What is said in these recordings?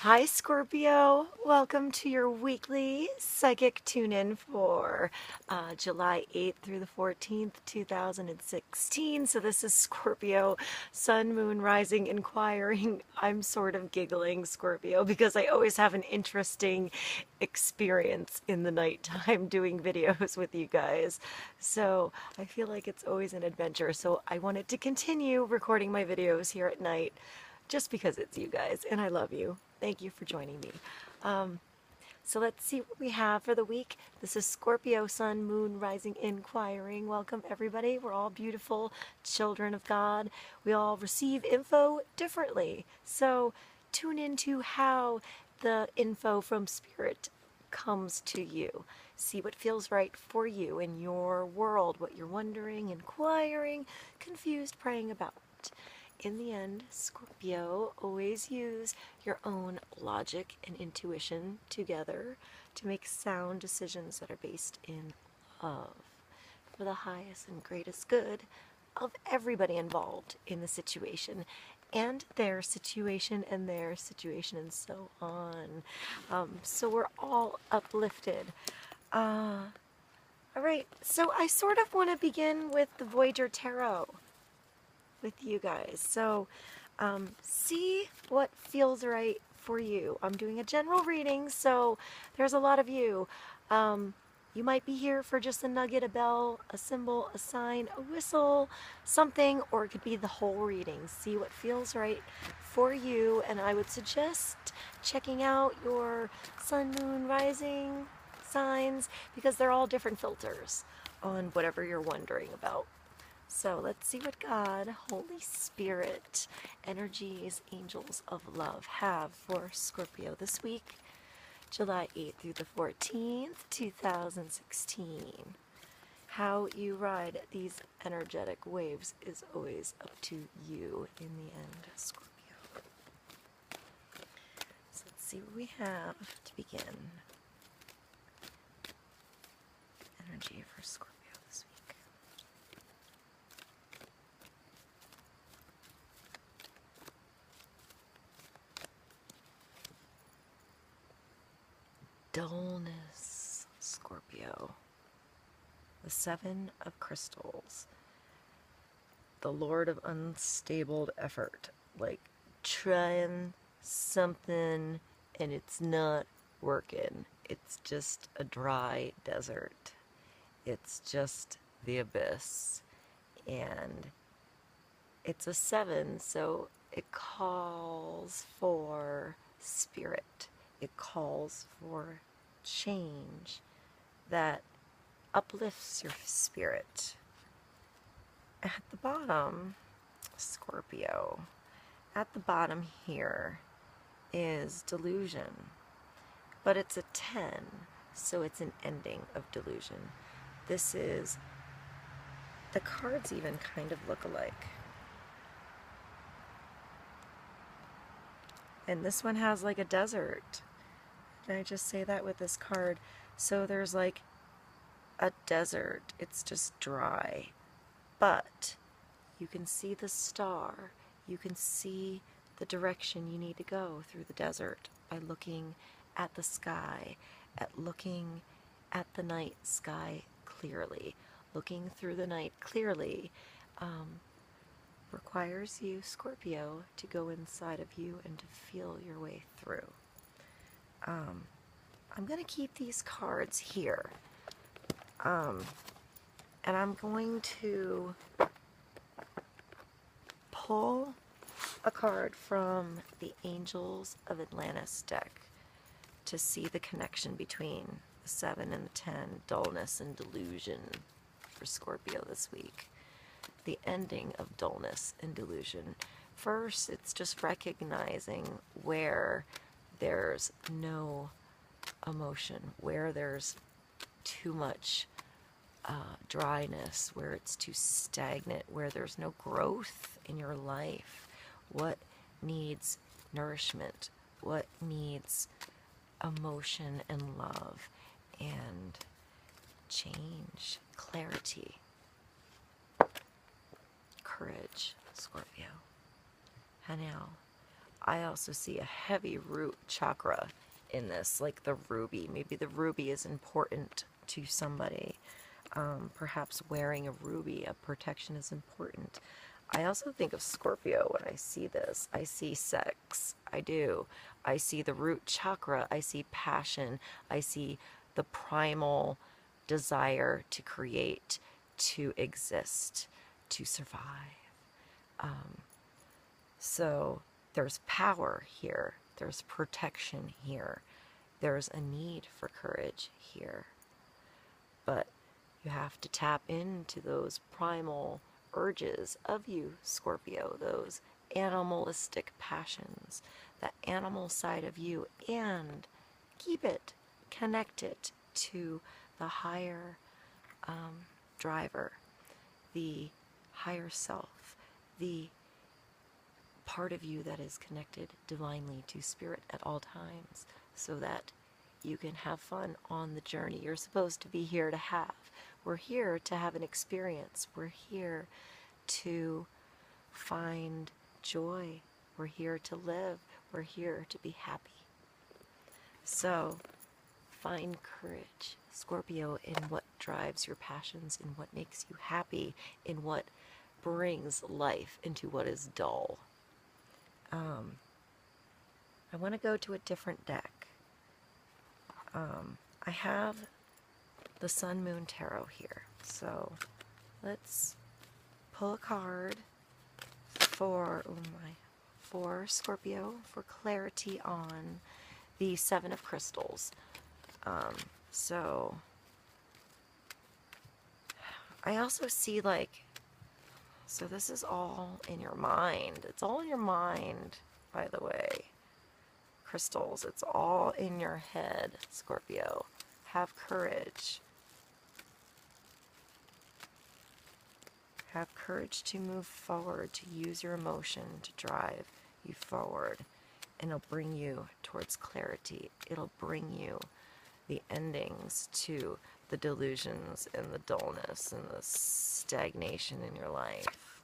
Hi Scorpio, welcome to your weekly psychic tune-in for July 8th through the 14th, 2016. So this is Scorpio, Sun, Moon, Rising, Inquiring. I'm sort of giggling, Scorpio, because I always have an interesting experience in the nighttime doing videos with you guys. So I feel like it's always an adventure. So I wanted to continue recording my videos here at night just because it's you guys and I love you. Thank you for joining me. So let's see what we have for the week. This is Scorpio, Sun, Moon, Rising, Inquiring. Welcome everybody. We're all beautiful children of God. We all receive info differently. So tune into how the info from Spirit comes to you. See what feels right for you in your world, what you're wondering, inquiring, confused, praying about. In the end, Scorpio, always use your own logic and intuition together to make sound decisions that are based in love for the highest and greatest good of everybody involved in the situation and their situation and their situation and so on. So we're all uplifted. All right, so I sort of want to begin with the Voyager Tarot with you guys. So see what feels right for you. I'm doing a general reading, so there's a lot of you. You might be here for just a nugget, a bell, a symbol, a sign, a whistle, something, or it could be the whole reading. See what feels right for you, and I would suggest checking out your sun, moon, rising signs because they're all different filters on whatever you're wondering about. So let's see what God, Holy Spirit, energies, angels of love have for Scorpio this week, July 8th through the 14th, 2016. How you ride these energetic waves is always up to you in the end, Scorpio. So let's see what we have to begin. Energy for Scorpio this week. Dullness, Scorpio. The Seven of Crystals. The Lord of unstable effort. Like trying something and it's not working. It's just a dry desert. It's just the abyss. And it's a 7, so it calls for spirit. It calls for change that uplifts your spirit. At the bottom, Scorpio, at the bottom here is delusion, but it's a 10, so it's an ending of delusion. This is, the cards even kind of look alike. And this one has like a desert. Did I just say that with this card? So there's like a desert. It's just dry. But you can see the star. You can see the direction you need to go through the desert by looking at the sky, at looking at the night sky clearly. Looking through the night clearly requires you, Scorpio, to go inside of you and to feel your way through. I'm going to keep these cards here. And I'm going to pull a card from the Angels of Atlantis deck to see the connection between the 7 and the 10, dullness and delusion for Scorpio this week. The ending of dullness and delusion. First, it's just recognizing where there's no emotion, where there's too much dryness, where it's too stagnant, where there's no growth in your life. What needs nourishment? What needs emotion and love and change, clarity, courage, Scorpio. And now, I also see a heavy root chakra in this, like the ruby. Maybe the ruby is important to somebody. Perhaps wearing a ruby of protection is important. I also think of Scorpio when I see this. I see sex. I do. I see the root chakra. I see passion. I see the primal desire to create, to exist, to survive. So there's power here. There's protection here. There's a need for courage here. But you have to tap into those primal urges of you, Scorpio, those animalistic passions, the animal side of you, and keep it connected to the higher driver, the higher self, the part of you that is connected divinely to spirit at all times, so that you can have fun on the journey you're supposed to be here to have. We're here to have an experience. We're here to find joy. We're here to live. We're here to be happy. So find courage, Scorpio, in what drives your passions, in what makes you happy, in what brings life into what is dull. I want to go to a different deck. I have the Sun Moon Tarot here, so let's pull a card for Scorpio for clarity on the Seven of Crystals. So I also see, like, so this is all in your mind. It's all in your mind, by the way. Crystals, it's all in your head, Scorpio. Have courage. Have courage to move forward, to use your emotion to drive you forward. And it'll bring you towards clarity. It'll bring you the endings to the delusions and the dullness and the stagnation in your life.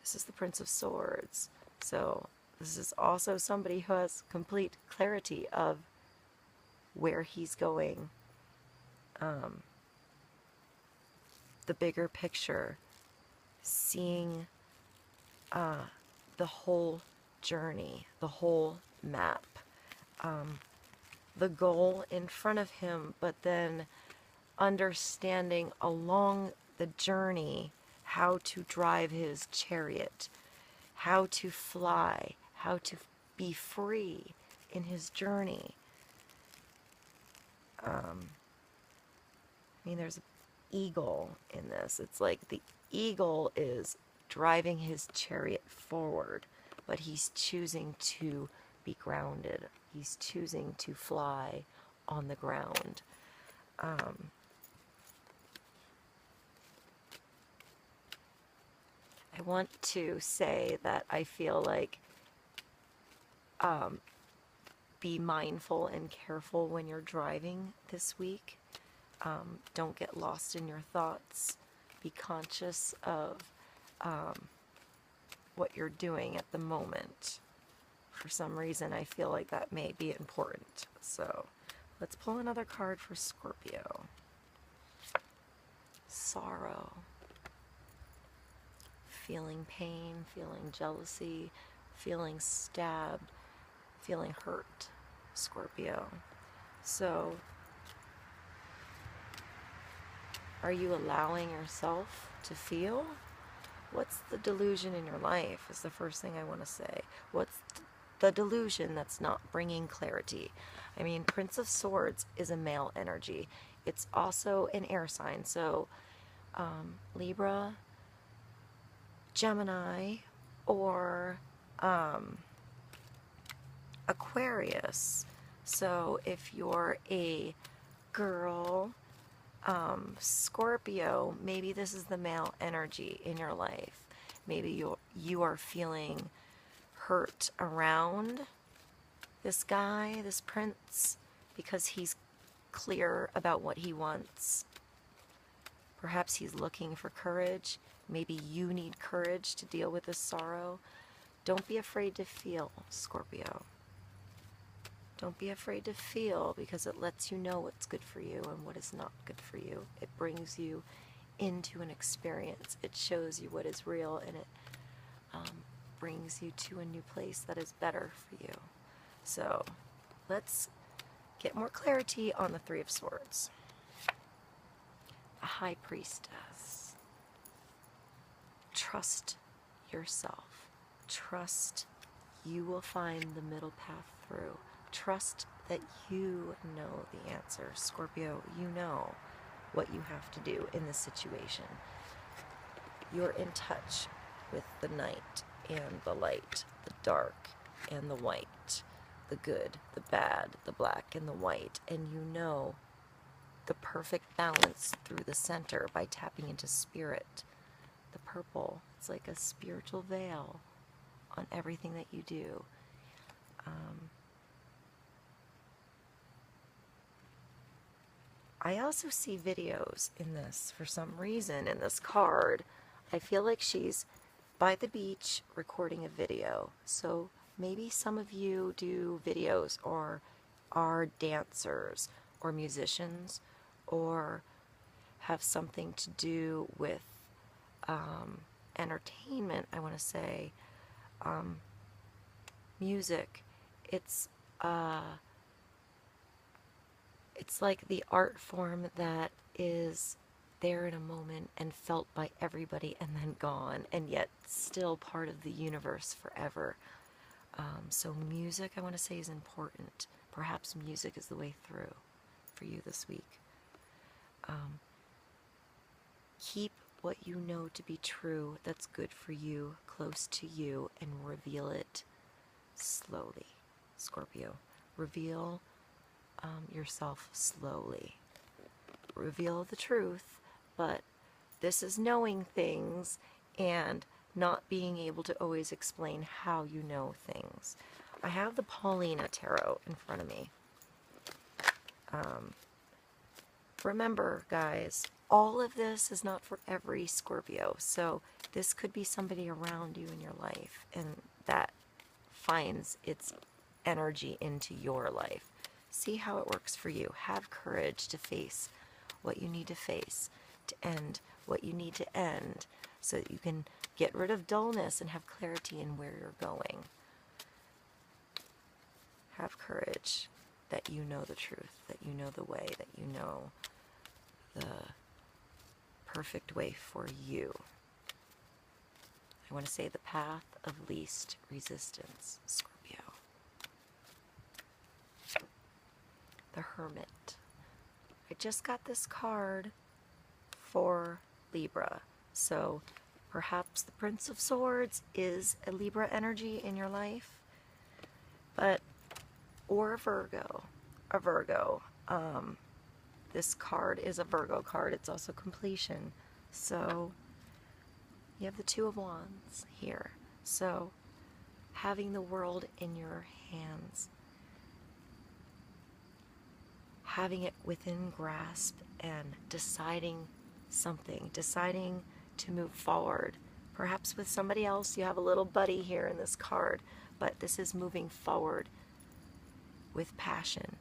This is the Prince of Swords. So this is also somebody who has complete clarity of where he's going. The bigger picture, seeing the whole journey, the whole map, the goal in front of him, but then understanding along the journey how to drive his chariot, how to fly, how to be free in his journey. I mean, there's an eagle in this. It's like the eagle is driving his chariot forward, but he's choosing to be grounded. He's choosing to fly on the ground. I want to say that I feel like be mindful and careful when you're driving this week. Don't get lost in your thoughts. Be conscious of what you're doing at the moment. For some reason, I feel like that may be important. So let's pull another card for Scorpio. Sorrow. Feeling pain, feeling jealousy, feeling stabbed, feeling hurt, Scorpio. So, are you allowing yourself to feel? What's the delusion in your life is the first thing I want to say. What's the delusion that's not bringing clarity? I mean, Prince of Swords is a male energy. It's also an air sign. So, Libra, Gemini, or Aquarius. So if you're a girl, Scorpio, maybe this is the male energy in your life. Maybe you are feeling hurt around this guy, this prince, because he's clear about what he wants. Perhaps he's looking for courage. Maybe you need courage to deal with this sorrow. Don't be afraid to feel, Scorpio. Don't be afraid to feel, because it lets you know what's good for you and what is not good for you. It brings you into an experience. It shows you what is real, and it brings you to a new place that is better for you. So let's get more clarity on the Three of Swords. A High Priestess. Trust yourself. Trust you will find the middle path through. Trust that you know the answer. Scorpio, you know what you have to do in this situation. You're in touch with the night and the light, the dark and the white, the good, the bad, the black and the white, and you know the perfect balance through the center by tapping into spirit. The purple, it's like a spiritual veil on everything that you do. I also see videos in this for some reason in this card. I feel like she's by the beach recording a video. So maybe some of you do videos or are dancers or musicians or have something to do with entertainment, I want to say. Music. It's like the art form that is there in a moment and felt by everybody and then gone, and yet still part of the universe forever. So music, I want to say, is important. Perhaps music is the way through for you this week. Keep what you know to be true that's good for you close to you and reveal it slowly, Scorpio. Reveal yourself slowly. Reveal the truth, but this is knowing things and not being able to always explain how you know things. I have the Paulina Tarot in front of me. Remember, guys, all of this is not for every Scorpio, so this could be somebody around you in your life, and that finds its energy into your life. See how it works for you. Have courage to face what you need to face, to end what you need to end, so that you can get rid of dullness and have clarity in where you're going. Have courage that you know the truth, that you know the way, that you know the perfect way for you. I want to say the path of least resistance, Scorpio. The Hermit. I just got this card for Libra, so perhaps the Prince of Swords is a Libra energy in your life, or a Virgo. This card is a Virgo card. It's also completion. So you have the Two of Wands here. So having the world in your hands, having it within grasp, and deciding something, deciding to move forward. Perhaps with somebody else, you have a little buddy here in this card, but this is moving forward with passion.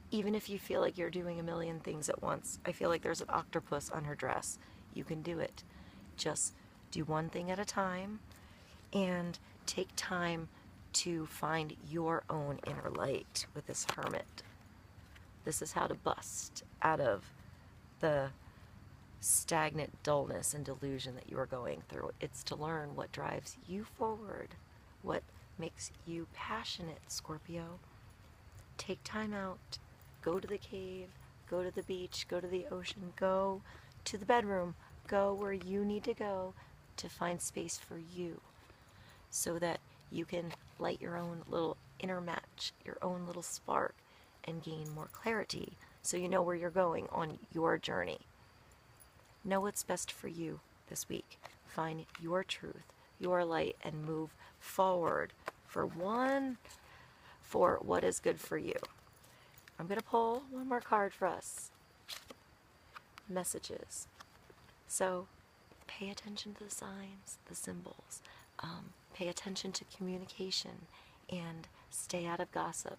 Even if you feel like you're doing a million things at once, I feel like there's an octopus on her dress. You can do it. Just do one thing at a time and take time to find your own inner light with this Hermit. This is how to bust out of the stagnant dullness and delusion that you are going through. It's to learn what drives you forward, what makes you passionate, Scorpio. Take time out. Go to the cave, go to the beach, go to the ocean, go to the bedroom, go where you need to go to find space for you, so that you can light your own little inner match, your own little spark, and gain more clarity, so you know where you're going on your journey. Know what's best for you this week. Find your truth, your light, and move forward for what is good for you. I'm going to pull one more card for us. Messages. So pay attention to the signs, the symbols. Pay attention to communication and stay out of gossip.